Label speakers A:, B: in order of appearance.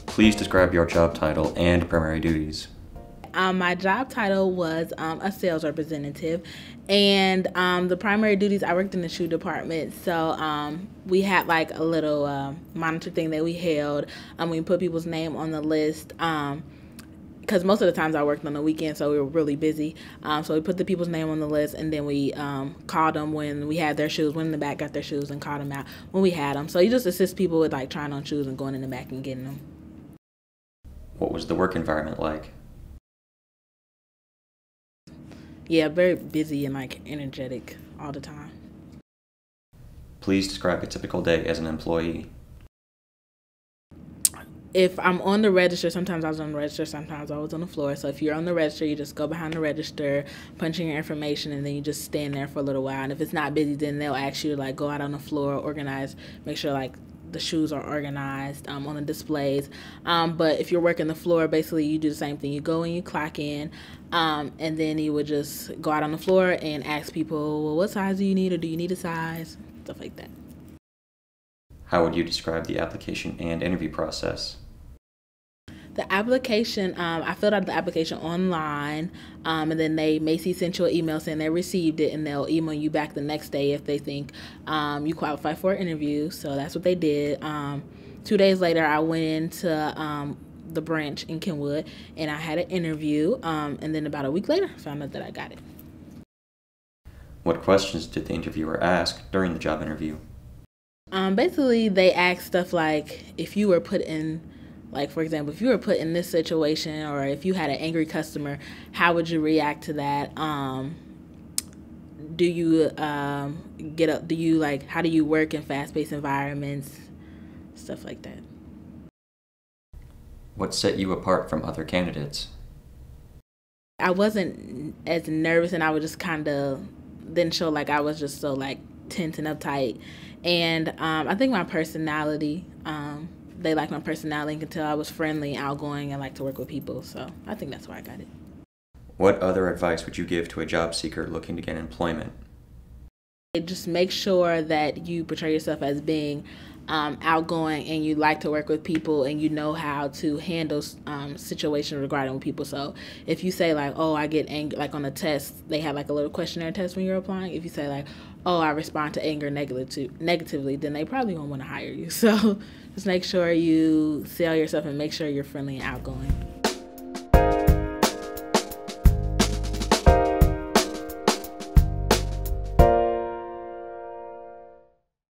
A: Please describe your job title and primary duties.
B: My job title was a sales representative, and the primary duties, I worked in the shoe department, so we had like a little monitor thing that we held. We put people's name on the list, because most of the times I worked on the weekend, so we were really busy. So we put the people's name on the list, and then we called them when we had their shoes, went in the back, got their shoes, and called them out when we had them. So you just assist people with like trying on shoes and going in the back and getting them.
A: What was the work environment like?
B: Yeah, very busy and like energetic all the time.
A: Please describe a typical day as an employee.
B: If I'm on the register, sometimes I was on the register, sometimes I was on the floor. So if you're on the register, you just go behind the register, punch in your information, and then you just stand there for a little while. And if it's not busy, then they'll ask you to like go out on the floor, organize, make sure like the shoes are organized on the displays. But if you're working the floor, basically you do the same thing. You go and you clock in, and then you would just go out on the floor and ask people, well, what size do you need, or do you need a size? Stuff like that.
A: How would you describe the application and interview process?
B: The application, I filled out the application online, and then Macy sent you an email saying they received it, and they'll email you back the next day if they think you qualify for an interview. So that's what they did. 2 days later, I went into the branch in Kenwood, and I had an interview, and then about a week later, I found out that I got it.
A: What questions did the interviewer ask during the job interview?
B: Basically, they asked stuff like, if you were put in, like, for example, if you were put in this situation, or if you had an angry customer, how would you react to that? Do you get up? Do you like? How do you work in fast-paced environments? Stuff like that.
A: What set you apart from other candidates?
B: I wasn't as nervous, and I would just kind of didn't show like I was just so like tense and uptight. And I think my personality. They liked my personality and could tell I was friendly, outgoing, and like to work with people. So I think that's why I got it.
A: What other advice would you give to a job seeker looking to get employment?
B: Just make sure that you portray yourself as being outgoing, and you like to work with people, and you know how to handle situations regarding with people. So if you say like, oh, I get angry, like on a test, they have like a little questionnaire test when you're applying. If you say like, oh, I respond to anger negatively, then they probably won't want to hire you. So just make sure you sell yourself and make sure you're friendly and outgoing.